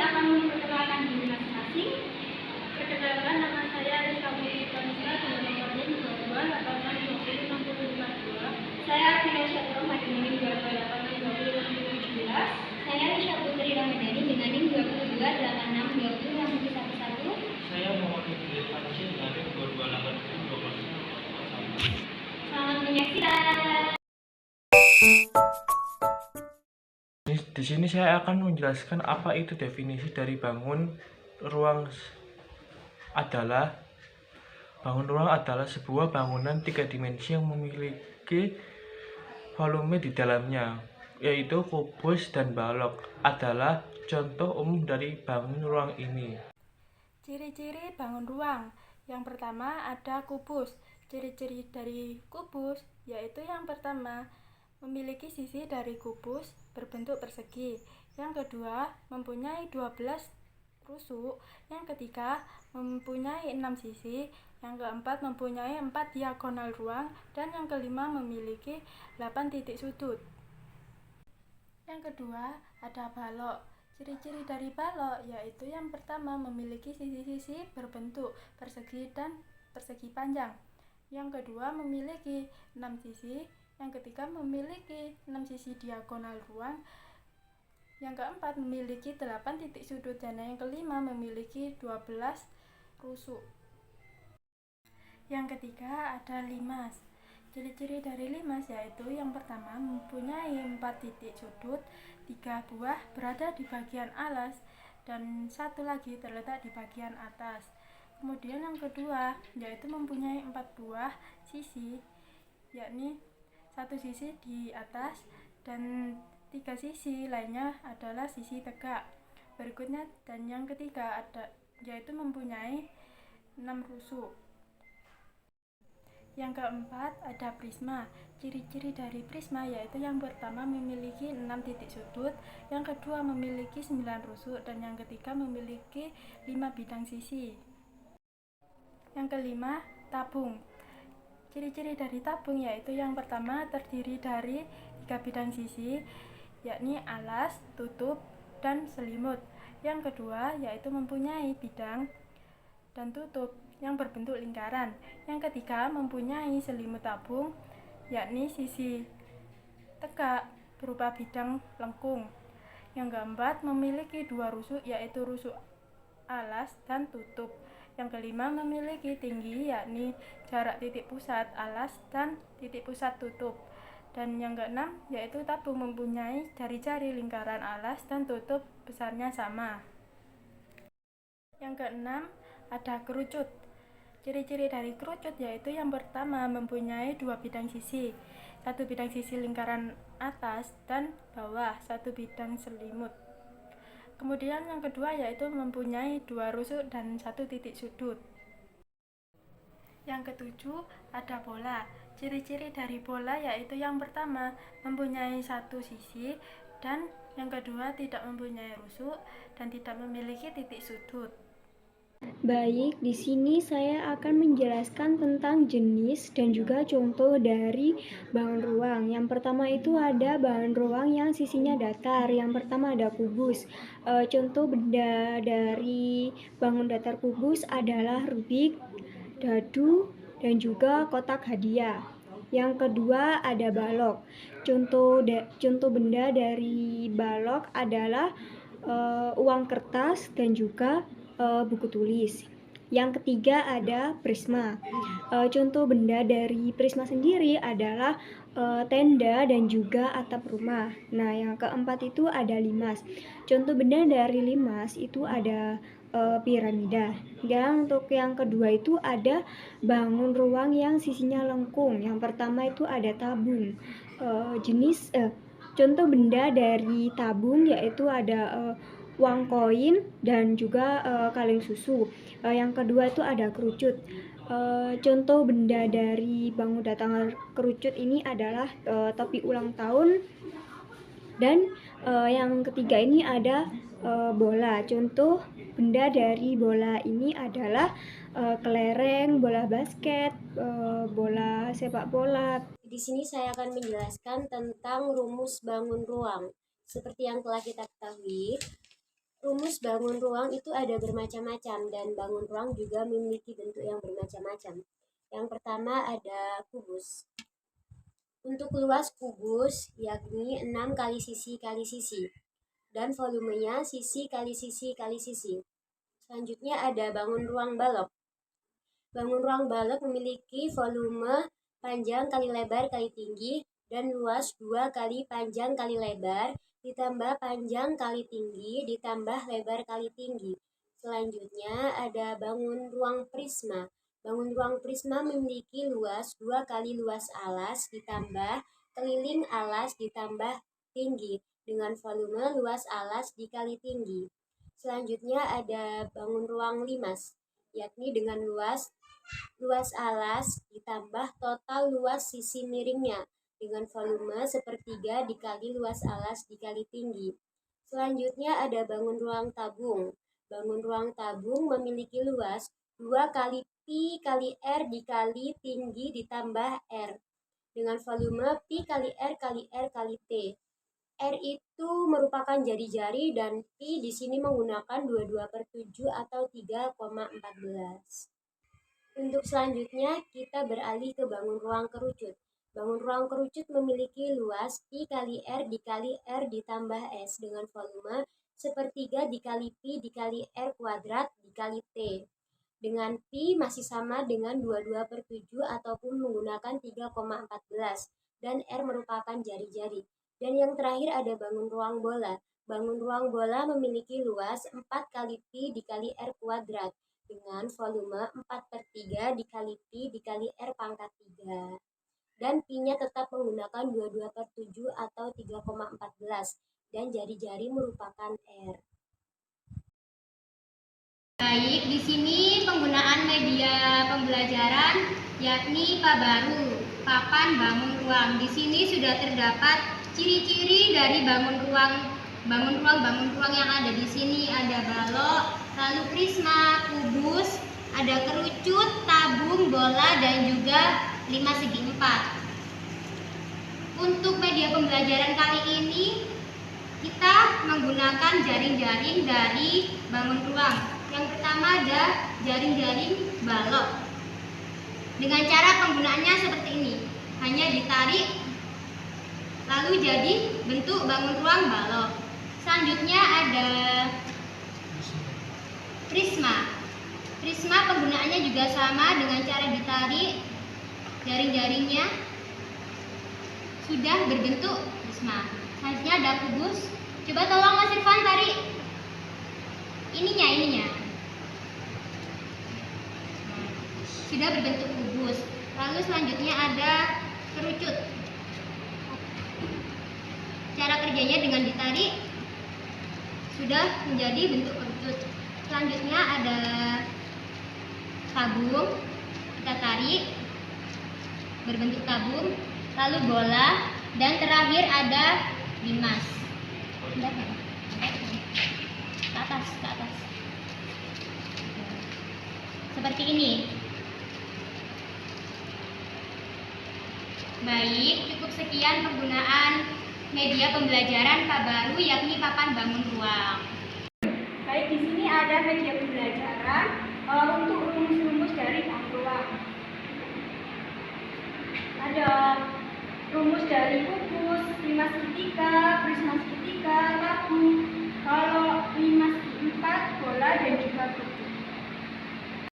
akan memperkenalkan diri masing-masing. Perkenalkan, nama saya Rizka Putri Kanisa, nomor PIN 22862052. Saya Arvina Syatro Madani 22862017. Saya Risha Putri Ramadhani dengan NIM 22862011. Saya Muhammad Ibnu Fatih dengan NIM 228720. Selamat menyaksikan. Di sini saya akan menjelaskan apa itu definisi dari bangun ruang adalah sebuah bangunan 3 dimensi yang memiliki volume di dalamnya, yaitu kubus dan balok adalah contoh umum dari bangun ruang ini. Ciri-ciri bangun ruang. Yang pertama ada kubus. Ciri-ciri dari kubus yaitu yang pertama memiliki sisi dari kubus berbentuk persegi. Yang kedua mempunyai 12 rusuk. Yang ketiga mempunyai 6 sisi. Yang keempat mempunyai 4 diagonal ruang. Dan yang kelima memiliki 8 titik sudut. Yang kedua ada balok. Ciri-ciri dari balok yaitu yang pertama memiliki sisi-sisi berbentuk persegi dan persegi panjang. Yang kedua memiliki 6 sisi. Yang ketiga memiliki 6 sisi diagonal ruang. Yang keempat memiliki 8 titik sudut dan yang kelima memiliki 12 rusuk. Yang ketiga ada limas. Ciri-ciri dari limas yaitu yang pertama mempunyai 4 titik sudut, 3 buah berada di bagian alas dan 1 lagi terletak di bagian atas. Kemudian yang kedua yaitu mempunyai 4 buah sisi, yakni 1 sisi di atas dan 3 sisi lainnya adalah sisi tegak. Berikutnya dan yang ketiga yaitu mempunyai 6 rusuk. Yang keempat ada prisma. Ciri-ciri dari prisma yaitu yang pertama memiliki 6 titik sudut, yang kedua memiliki 9 rusuk dan yang ketiga memiliki 5 bidang sisi. Yang kelima tabung. Ciri-ciri dari tabung yaitu yang pertama terdiri dari 3 bidang sisi, yakni alas, tutup, dan selimut. Yang kedua yaitu mempunyai bidang dan tutup yang berbentuk lingkaran. Yang ketiga mempunyai selimut tabung, yakni sisi tegak berupa bidang lengkung. Yang keempat memiliki 2 rusuk, yaitu rusuk alas dan tutup. Yang kelima memiliki tinggi, yakni jarak titik pusat alas dan titik pusat tutup. Dan yang keenam yaitu tabung mempunyai jari-jari lingkaran alas dan tutup besarnya sama. Yang keenam ada kerucut. Ciri-ciri dari kerucut yaitu yang pertama mempunyai 2 bidang sisi, 1 bidang sisi lingkaran atas dan bawah, 1 bidang selimut. Kemudian yang kedua yaitu mempunyai 2 rusuk dan 1 titik sudut. Yang ketujuh ada bola. Ciri-ciri dari bola yaitu yang pertama mempunyai 1 sisi dan yang kedua tidak mempunyai rusuk dan tidak memiliki titik sudut. Baik, di sini saya akan menjelaskan tentang jenis dan juga contoh dari bangun ruang. Yang pertama itu ada bangun ruang yang sisinya datar. Yang pertama ada kubus. Contoh benda dari bangun datar kubus adalah rubik, dadu, dan juga kotak hadiah. Yang kedua ada balok. Contoh benda dari balok adalah uang kertas dan juga buku tulis. Yang ketiga ada prisma. Contoh benda dari prisma sendiri adalah tenda dan juga atap rumah. Nah, yang keempat itu ada limas. Contoh benda dari limas itu ada piramida. Dan untuk yang kedua itu ada bangun ruang yang sisinya lengkung. Yang pertama itu ada tabung. Contoh benda dari tabung yaitu ada uang koin dan juga kaleng susu. Yang kedua itu ada kerucut. Contoh benda dari bangun datar kerucut ini adalah topi ulang tahun. Dan yang ketiga ini ada bola. Contoh benda dari bola ini adalah kelereng, bola basket, bola sepak bola. Di sini saya akan menjelaskan tentang rumus bangun ruang. Seperti yang telah kita ketahui, Rumus bangun ruang itu ada bermacam-macam dan bangun ruang juga memiliki bentuk yang bermacam-macam. Yang pertama ada kubus. Untuk luas kubus yakni 6 kali sisi kali sisi dan volumenya sisi kali sisi kali sisi. Selanjutnya ada bangun ruang balok. Bangun ruang balok memiliki volume panjang kali lebar kali tinggi dan luas 2 kali panjang kali lebar ditambah panjang kali tinggi ditambah lebar kali tinggi. Selanjutnya ada bangun ruang prisma. Bangun ruang prisma memiliki luas 2 kali luas alas ditambah keliling alas ditambah tinggi dengan volume luas alas dikali tinggi. Selanjutnya ada bangun ruang limas, yakni dengan luas alas ditambah total luas sisi miringnya dengan volume sepertiga dikali luas alas dikali tinggi. Selanjutnya ada bangun ruang tabung. Bangun ruang tabung memiliki luas 2 kali pi kali r dikali tinggi ditambah r dengan volume pi kali r kali r kali t. R itu merupakan jari-jari dan pi di sini menggunakan 22/7 atau 3,14. Untuk selanjutnya kita beralih ke bangun ruang kerucut. Bangun ruang kerucut memiliki luas pi kali r dikali r ditambah s dengan volume sepertiga dikali pi dikali r kuadrat dikali t. Dengan pi masih sama dengan 22/7 ataupun menggunakan 3,14 dan r merupakan jari-jari. Dan yang terakhir ada bangun ruang bola. Bangun ruang bola memiliki luas 4 kali pi dikali r kuadrat dengan volume 4/3 dikali pi dikali r pangkat 3. Dan pi-nya tetap menggunakan 22/7 atau 3,14 dan jari-jari merupakan r. Baik, di sini penggunaan media pembelajaran yakni Pabaru, papan bangun ruang. Di sini sudah terdapat ciri-ciri dari bangun ruang yang ada di sini. Ada balok, lalu prisma, kubus, ada kerucut, tabung, bola, dan juga 5 segi 4. Untuk media pembelajaran kali ini kita menggunakan jaring-jaring dari bangun ruang. Yang pertama ada jaring-jaring balok. Dengan cara penggunaannya seperti ini, hanya ditarik lalu jadi bentuk bangun ruang balok. Selanjutnya ada prisma. Prisma penggunaannya juga sama dengan cara ditarik jaring-jaringnya sudah berbentuk prisma. Selanjutnya ada kubus. Coba tolong Mas Irfan tarik ininya. Sudah berbentuk kubus. Lalu selanjutnya ada kerucut. Cara kerjanya dengan ditarik sudah menjadi bentuk kerucut. Selanjutnya ada tabung, kita tarik berbentuk tabung, lalu bola, dan terakhir ada limas. Ke atas. Seperti ini. Baik, cukup sekian penggunaan media pembelajaran Pabaru yakni papan bangun ruang. Baik, di sini ada media pembelajaran untuk rumus-rumus dari bangun ruang. Ada rumus dari kubus,